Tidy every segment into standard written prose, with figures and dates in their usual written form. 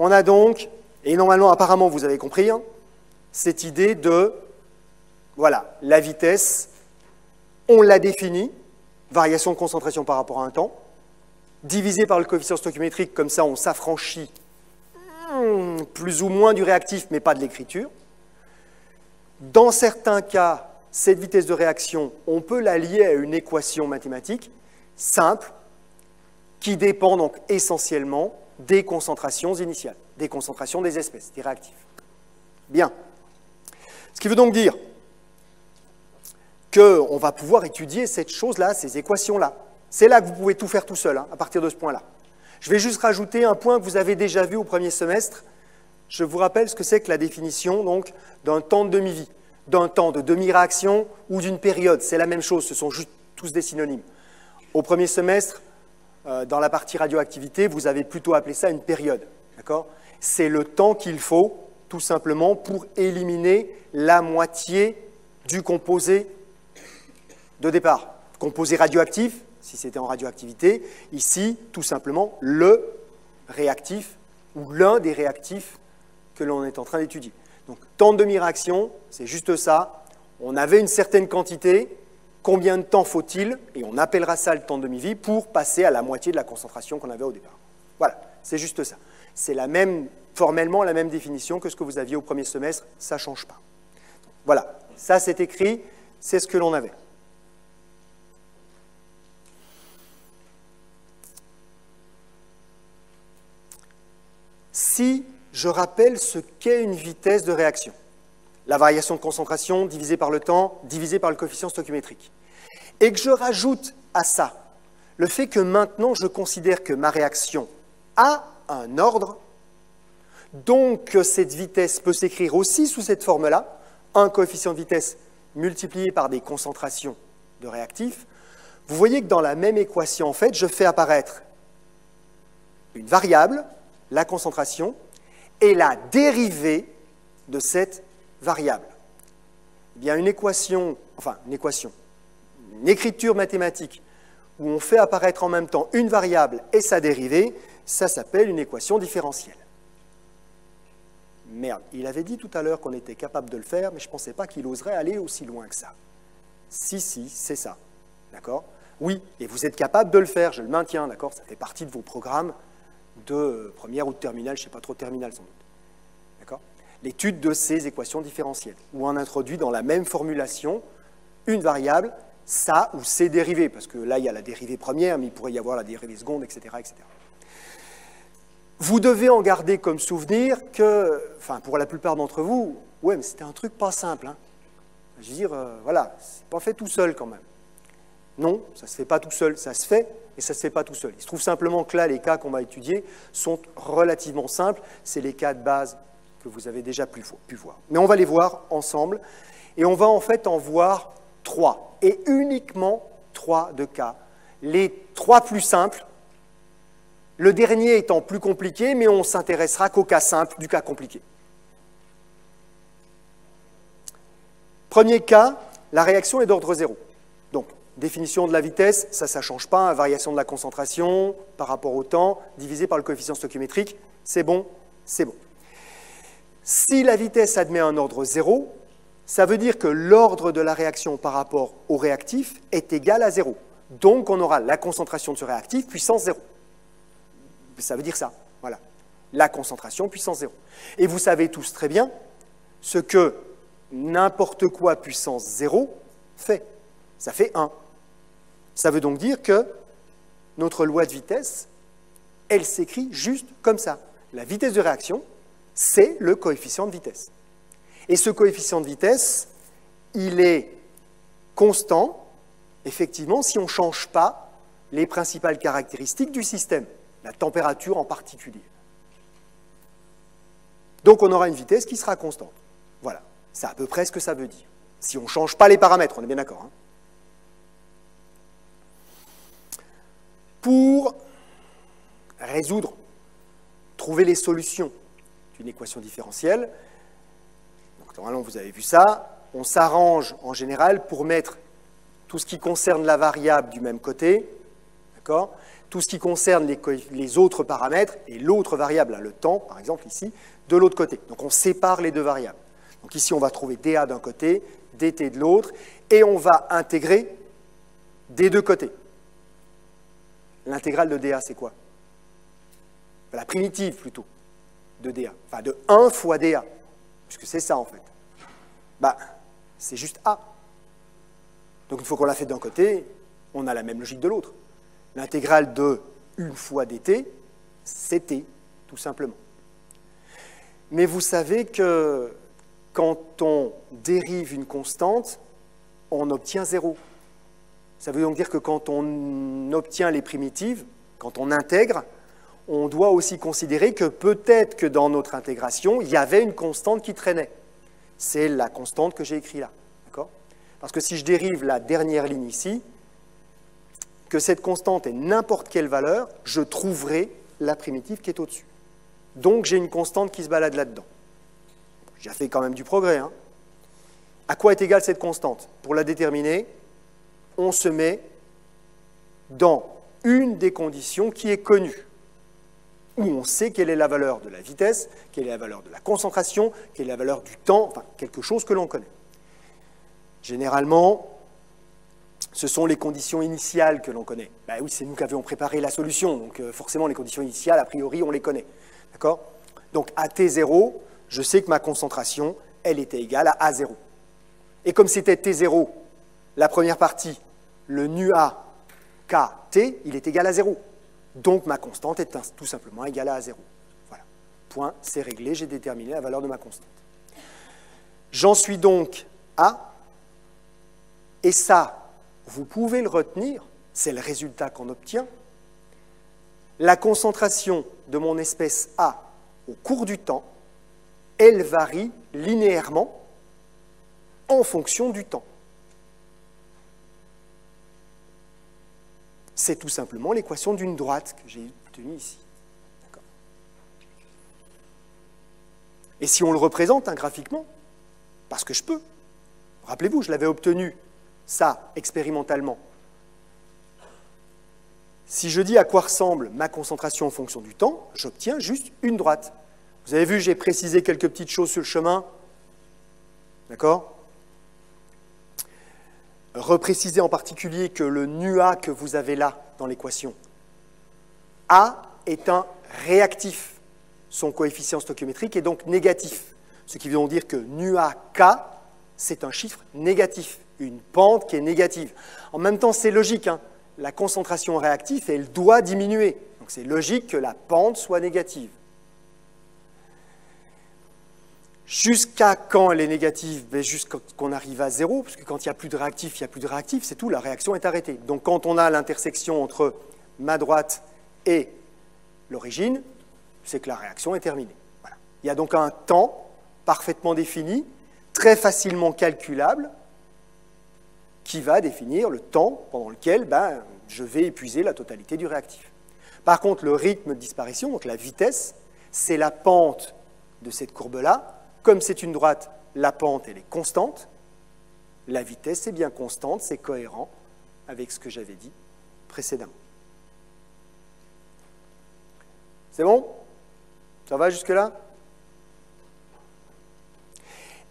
On a donc, et normalement, apparemment, vous avez compris, hein, cette idée de, voilà, la vitesse, on l'a définie, variation de concentration par rapport à un temps, divisé par le coefficient stoichiométrique, comme ça on s'affranchit plus ou moins du réactif, mais pas de l'écriture. Dans certains cas, cette vitesse de réaction, on peut la lier à une équation mathématique simple, qui dépend donc essentiellement des concentrations initiales, des concentrations des espèces, des réactifs. Bien. Ce qui veut donc dire qu'on va pouvoir étudier cette chose-là, ces équations-là. C'est là que vous pouvez tout faire tout seul, hein, à partir de ce point-là. Je vais juste rajouter un point que vous avez déjà vu au premier semestre. Je vous rappelle ce que c'est que la définition donc, d'un temps de demi-vie, d'un temps de demi-réaction ou d'une période. C'est la même chose, ce sont juste tous des synonymes. Au premier semestre, dans la partie radioactivité, vous avez plutôt appelé ça une période. C'est le temps qu'il faut, tout simplement, pour éliminer la moitié du composé de départ. Composé radioactif, si c'était en radioactivité, ici, tout simplement, le réactif ou l'un des réactifs que l'on est en train d'étudier. Donc, temps de demi-réaction, c'est juste ça. On avait une certaine quantité, combien de temps faut-il, et on appellera ça le temps de demi-vie, pour passer à la moitié de la concentration qu'on avait au départ. Voilà, c'est juste ça. C'est formellement la même définition que ce que vous aviez au premier semestre, ça ne change pas. Donc, voilà, ça c'est écrit, c'est ce que l'on avait. Si je rappelle ce qu'est une vitesse de réaction, la variation de concentration divisée par le temps, divisée par le coefficient stoichiométrique, et que je rajoute à ça le fait que maintenant je considère que ma réaction a un ordre, donc cette vitesse peut s'écrire aussi sous cette forme-là, un coefficient de vitesse multiplié par des concentrations de réactifs, vous voyez que dans la même équation, en fait, je fais apparaître une variable, la concentration, et la dérivée de cette variable. Eh bien, une écriture mathématique où on fait apparaître en même temps une variable et sa dérivée, ça s'appelle une équation différentielle. Merde, il avait dit tout à l'heure qu'on était capable de le faire, mais je ne pensais pas qu'il oserait aller aussi loin que ça. Si, c'est ça. D'accord? Oui, et vous êtes capable de le faire, je le maintiens, d'accord? Ça fait partie de vos programmes de première ou de terminale, je ne sais pas trop terminale sans doute. D'accord? L'étude de ces équations différentielles, où on introduit dans la même formulation une variable, ça ou ses dérivés, parce que là, il y a la dérivée première, mais il pourrait y avoir la dérivée seconde, etc., etc. Vous devez en garder comme souvenir que, enfin, pour la plupart d'entre vous, ouais, mais c'était un truc pas simple. Hein. Je veux dire, voilà, c'est pas fait tout seul quand même. Non, ça ne se fait pas tout seul, ça se fait, et ça ne se fait pas tout seul. Il se trouve simplement que là, les cas qu'on va étudier sont relativement simples. C'est les cas de base que vous avez déjà pu voir. Mais on va les voir ensemble, et on va en fait en voir 3, et uniquement 3 de cas. Les 3 plus simples, le dernier étant plus compliqué, mais on ne s'intéressera qu'au cas simple du cas compliqué. Premier cas, la réaction est d'ordre 0. Donc, définition de la vitesse, ça ne change pas, variation de la concentration par rapport au temps, divisé par le coefficient stoichiométrique, c'est bon, c'est bon. Si la vitesse admet un ordre 0, ça veut dire que l'ordre de la réaction par rapport au réactif est égal à 0. Donc, on aura la concentration de ce réactif puissance 0. Ça veut dire ça, voilà. La concentration puissance 0. Et vous savez tous très bien ce que n'importe quoi puissance 0 fait. Ça fait 1. Ça veut donc dire que notre loi de vitesse, elle s'écrit juste comme ça. La vitesse de réaction, c'est le coefficient de vitesse. Et ce coefficient de vitesse, il est constant, effectivement, si on ne change pas les principales caractéristiques du système, la température en particulier. Donc on aura une vitesse qui sera constante. Voilà, c'est à peu près ce que ça veut dire. Si on ne change pas les paramètres, on est bien d'accord. Hein. Pour résoudre, trouver les solutions d'une équation différentielle, donc normalement vous avez vu ça, on s'arrange en général pour mettre tout ce qui concerne la variable du même côté, D'accord? Tout ce qui concerne les autres paramètres et l'autre variable, le temps, par exemple, ici, de l'autre côté. Donc on sépare les deux variables. Donc ici, on va trouver dA d'un côté, dt de l'autre, et on va intégrer des deux côtés. L'intégrale de dA, c'est quoi? La primitive, plutôt, de dA. Enfin, de 1 fois dA, puisque c'est ça, en fait. Bah, c'est juste A. Donc une fois qu'on l'a fait d'un côté, on a la même logique de l'autre. L'intégrale de 1 fois dt, c'est t, tout simplement. Mais vous savez que quand on dérive une constante, on obtient 0. Ça veut donc dire que quand on obtient les primitives, quand on intègre, on doit aussi considérer que peut-être que dans notre intégration, il y avait une constante qui traînait. C'est la constante que j'ai écrite là. D'accord ? Parce que si je dérive la dernière ligne ici, que cette constante est n'importe quelle valeur, je trouverai la primitive qui est au-dessus. Donc j'ai une constante qui se balade là-dedans. J'ai fait quand même du progrès. Hein. À quoi est égale cette constante? Pour la déterminer, on se met dans une des conditions qui est connue, où on sait quelle est la valeur de la vitesse, quelle est la valeur de la concentration, quelle est la valeur du temps, enfin quelque chose que l'on connaît. Généralement, ce sont les conditions initiales que l'on connaît. Ben oui, c'est nous qui avions préparé la solution, donc forcément les conditions initiales, a priori, on les connaît. D'accord? Donc à T0, je sais que ma concentration, elle était égale à A0. Et comme c'était T0, la première partie, le nu A, K, T, il est égal à 0. Donc ma constante est tout simplement égale à A0. Voilà. Point, c'est réglé, j'ai déterminé la valeur de ma constante. J'en suis donc à, et ça, vous pouvez le retenir, c'est le résultat qu'on obtient. La concentration de mon espèce A au cours du temps, elle varie linéairement en fonction du temps. C'est tout simplement l'équation d'une droite que j'ai obtenue ici. Et si on le représente graphiquement, parce que je peux, rappelez-vous, je l'avais obtenu, ça, expérimentalement. Si je dis à quoi ressemble ma concentration en fonction du temps, j'obtiens juste une droite. Vous avez vu, j'ai précisé quelques petites choses sur le chemin. D'accord ? Repréciser en particulier que le nu A que vous avez là dans l'équation, A est un réactif. Son coefficient stoichiométrique est donc négatif. Ce qui veut donc dire que nu A K, c'est un chiffre négatif, une pente qui est négative. En même temps, c'est logique, hein, la concentration réactive, elle doit diminuer. Donc c'est logique que la pente soit négative. Jusqu'à quand elle est négative? Jusqu'à qu'on arrive à 0, parce que quand il n'y a plus de réactif, il n'y a plus de réactif, c'est tout, la réaction est arrêtée. Donc quand on a l'intersection entre ma droite et l'origine, c'est que la réaction est terminée. Voilà. Il y a donc un temps parfaitement défini, très facilement calculable, qui va définir le temps pendant lequel je vais épuiser la totalité du réactif. Par contre, le rythme de disparition, donc la vitesse, c'est la pente de cette courbe-là. Comme c'est une droite, la pente, elle est constante. La vitesse est bien constante, c'est cohérent avec ce que j'avais dit précédemment. C'est bon? Ça va jusque-là?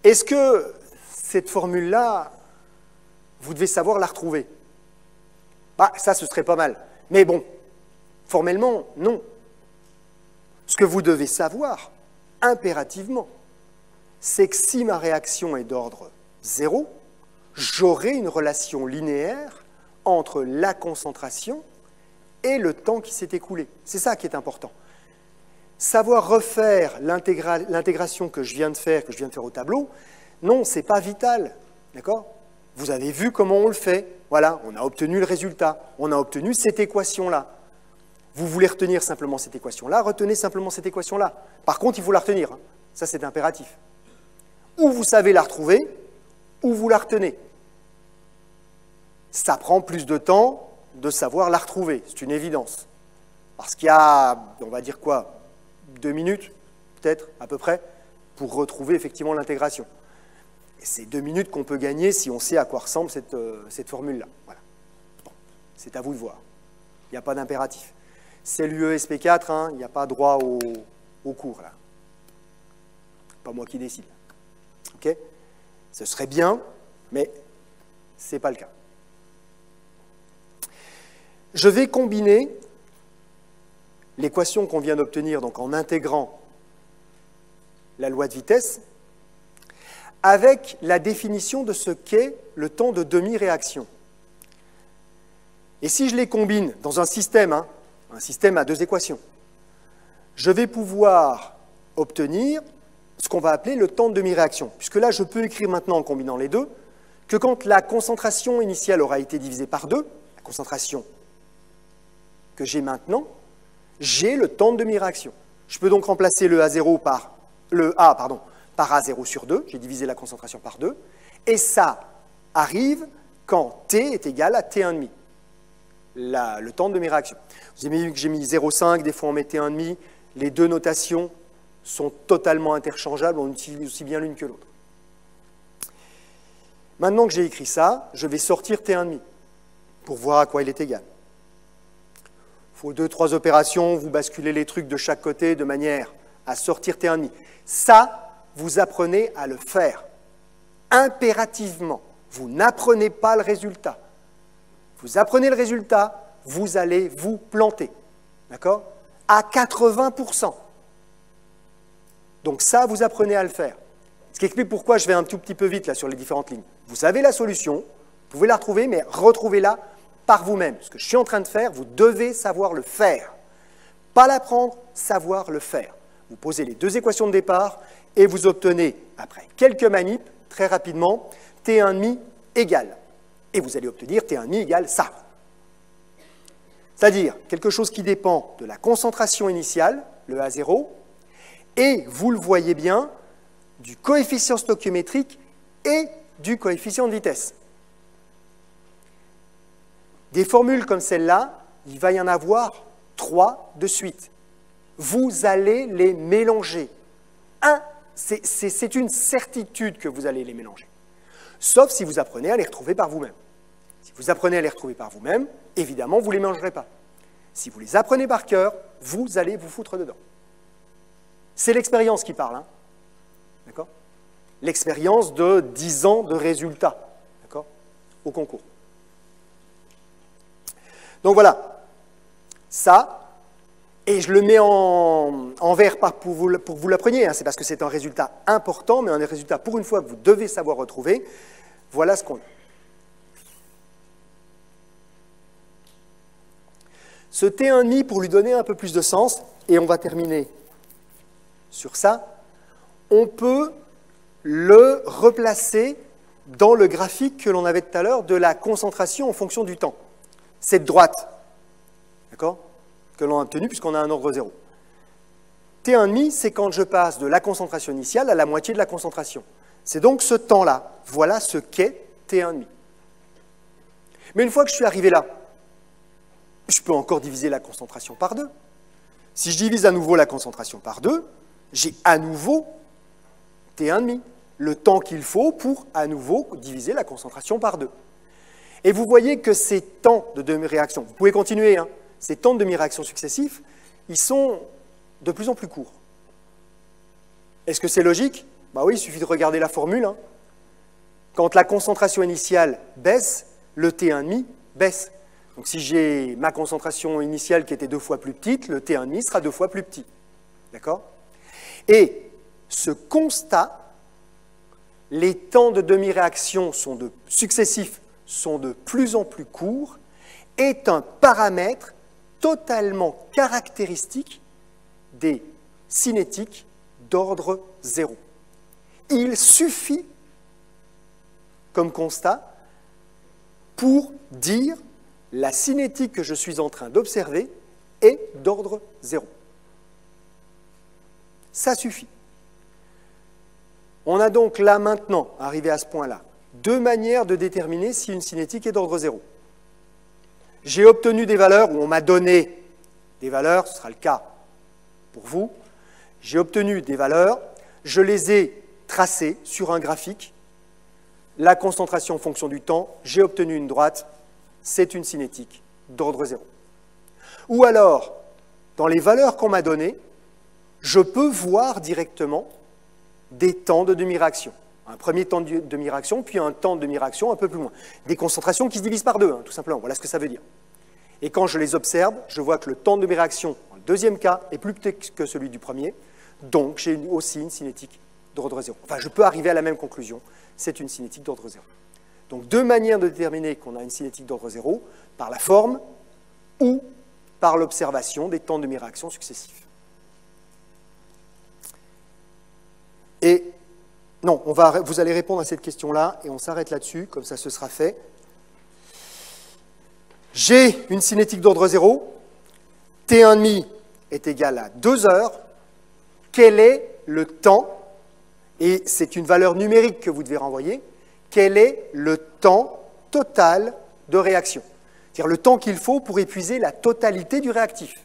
Est-ce que cette formule-là, vous devez savoir la retrouver? Ça, ce serait pas mal. Mais bon, formellement, non. Ce que vous devez savoir, impérativement, c'est que si ma réaction est d'ordre 0, j'aurai une relation linéaire entre la concentration et le temps qui s'est écoulé. C'est ça qui est important. Savoir refaire l'intégration que je viens de faire au tableau, non, ce n'est pas vital. D'accord ? Vous avez vu comment on le fait. Voilà, on a obtenu le résultat. On a obtenu cette équation-là. Vous voulez retenir simplement cette équation-là, retenez simplement cette équation-là. Par contre, il faut la retenir. Hein. Ça, c'est impératif. Ou vous savez la retrouver, ou vous la retenez. Ça prend plus de temps de savoir la retrouver, c'est une évidence. Parce qu'il y a, on va dire quoi, 2 minutes, peut-être, à peu près, pour retrouver effectivement l'intégration. Et c'est 2 minutes qu'on peut gagner si on sait à quoi ressemble cette formule-là. Voilà. Bon, c'est à vous de voir. Il n'y a pas d'impératif. C'est l'UE SP4, hein, il n'y a pas droit au cours, là. Pas moi qui décide. OK? Ce serait bien, mais ce n'est pas le cas. Je vais combiner l'équation qu'on vient d'obtenir, donc en intégrant la loi de vitesse, avec la définition de ce qu'est le temps de demi-réaction. Et si je les combine dans un système à deux équations, je vais pouvoir obtenir ce qu'on va appeler le temps de demi-réaction. Puisque là, je peux écrire maintenant, en combinant les deux, que quand la concentration initiale aura été divisée par 2, la concentration que j'ai maintenant, j'ai le temps de demi-réaction. Je peux donc remplacer le A0 par A0 sur 2, j'ai divisé la concentration par 2, et ça arrive quand T est égal à T1,5, le temps de demi-réaction. Vous avez vu que j'ai mis 0,5, des fois on met T1,5, les deux notations sont totalement interchangeables, on utilise aussi bien l'une que l'autre. Maintenant que j'ai écrit ça, je vais sortir T1,5 pour voir à quoi il est égal. Il faut 2-3 opérations, vous basculez les trucs de chaque côté de manière à sortir T1,5. Ça, vous apprenez à le faire impérativement. Vous n'apprenez pas le résultat. Vous apprenez le résultat, vous allez vous planter. D'accord? À 80%. Donc ça, vous apprenez à le faire. Ce qui explique pourquoi je vais un tout petit peu vite là sur les différentes lignes. Vous avez la solution, vous pouvez la retrouver, mais retrouvez-la par vous-même. Ce que je suis en train de faire, vous devez savoir le faire. Pas l'apprendre, savoir le faire. Vous posez les deux équations de départ et vous obtenez, après quelques manips, très rapidement, T1,5 égale. Et vous allez obtenir T1,5 égale ça. C'est-à-dire quelque chose qui dépend de la concentration initiale, le A0, et, vous le voyez bien, du coefficient stoichiométrique et du coefficient de vitesse. Des formules comme celle-là, il va y en avoir 3 de suite. Vous allez les mélanger. C'est une certitude que vous allez les mélanger. Sauf si vous apprenez à les retrouver par vous-même. Si vous apprenez à les retrouver par vous-même, évidemment, vous ne les mélangerez pas. Si vous les apprenez par cœur, vous allez vous foutre dedans. C'est l'expérience qui parle, hein. D'accord? L'expérience de 10 ans de résultats, d'accord, au concours. Donc voilà, ça, et je le mets en vert pas pour que vous l'appreniez, hein, c'est parce que c'est un résultat important, mais un résultat pour une fois que vous devez savoir retrouver. Voilà ce qu'on a. Ce T1,5, pour lui donner un peu plus de sens, et on va terminer sur ça, on peut le replacer dans le graphique que l'on avait tout à l'heure de la concentration en fonction du temps. Cette droite, d'accord, que l'on a obtenue puisqu'on a un ordre 0. T1,5, c'est quand je passe de la concentration initiale à la moitié de la concentration. C'est donc ce temps-là. Voilà ce qu'est T1,5. Mais une fois que je suis arrivé là, je peux encore diviser la concentration par 2. Si je divise à nouveau la concentration par 2, j'ai à nouveau T1,5, le temps qu'il faut pour à nouveau diviser la concentration par 2. Et vous voyez que ces temps de demi-réaction, vous pouvez continuer, hein, ces temps de demi-réaction successifs, ils sont de plus en plus courts. Est-ce que c'est logique? Ben oui, il suffit de regarder la formule, hein. Quand la concentration initiale baisse, le T1,5 baisse. Donc si j'ai ma concentration initiale qui était 2 fois plus petite, le T1,5 sera 2 fois plus petit. D'accord? Et ce constat, les temps de demi-réaction successifs sont de plus en plus courts, est un paramètre totalement caractéristique des cinétiques d'ordre 0. Il suffit, comme constat, pour dire la cinétique que je suis en train d'observer est d'ordre 0. Ça suffit. On a donc là maintenant, arrivé à ce point-là, 2 manières de déterminer si une cinétique est d'ordre 0. J'ai obtenu des valeurs, ou on m'a donné des valeurs, ce sera le cas pour vous. J'ai obtenu des valeurs, je les ai tracées sur un graphique, la concentration en fonction du temps, j'ai obtenu une droite, c'est une cinétique d'ordre 0. Ou alors, dans les valeurs qu'on m'a données, je peux voir directement des temps de demi-réaction. Un premier temps de demi-réaction, puis un temps de demi-réaction un peu plus loin. Des concentrations qui se divisent par deux, hein, tout simplement. Voilà ce que ça veut dire. Et quand je les observe, je vois que le temps de demi-réaction, dans le deuxième cas, est plus petit que celui du premier. Donc, j'ai aussi une cinétique d'ordre 0. Enfin, je peux arriver à la même conclusion. C'est une cinétique d'ordre 0. Donc, deux manières de déterminer qu'on a une cinétique d'ordre 0, par la forme ou par l'observation des temps de demi-réaction successifs. Et non, vous allez répondre à cette question-là et on s'arrête là-dessus, comme ça ce sera fait. J'ai une cinétique d'ordre 0, T1,5 est égal à 2 heures. Quel est le temps, et c'est une valeur numérique que vous devez renvoyer, quel est le temps total de réaction? C'est-à-dire le temps qu'il faut pour épuiser la totalité du réactif.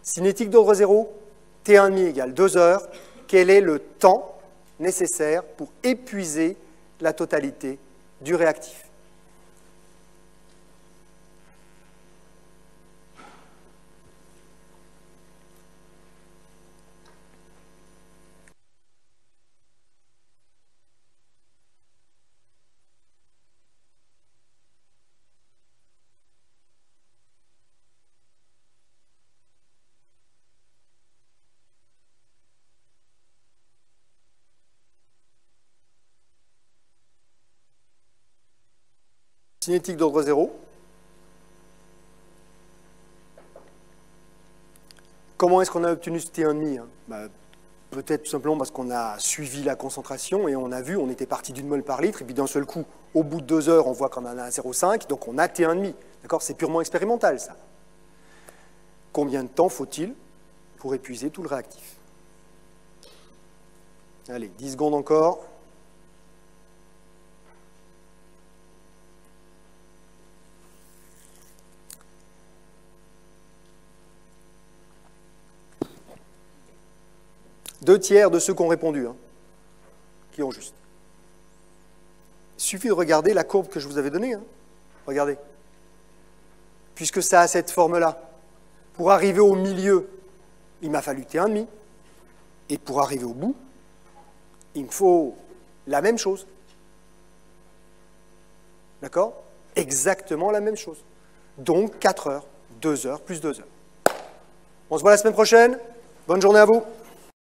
Cinétique d'ordre 0, T1,5 égale 2 heures. Quel est le temps nécessaire pour épuiser la totalité du réactif? Cinétique d'ordre 0. Comment est-ce qu'on a obtenu ce T1,5 hein? Peut-être tout simplement parce qu'on a suivi la concentration et on a vu, on était parti d'une mole par litre, et puis d'un seul coup, au bout de 2 heures, on voit qu'on en a 0,5, donc on a T1,5. D'accord? C'est purement expérimental, ça. Combien de temps faut-il pour épuiser tout le réactif? Allez, 10 secondes encore. Deux tiers de ceux qui ont répondu, hein, qui ont juste. Il suffit de regarder la courbe que je vous avais donnée. Hein. Regardez. Puisque ça a cette forme-là. Pour arriver au milieu, il m'a fallu T1,5. Et pour arriver au bout, il me faut la même chose. D'accord? Exactement la même chose. Donc 4 heures, 2 heures plus 2 heures. On se voit la semaine prochaine. Bonne journée à vous.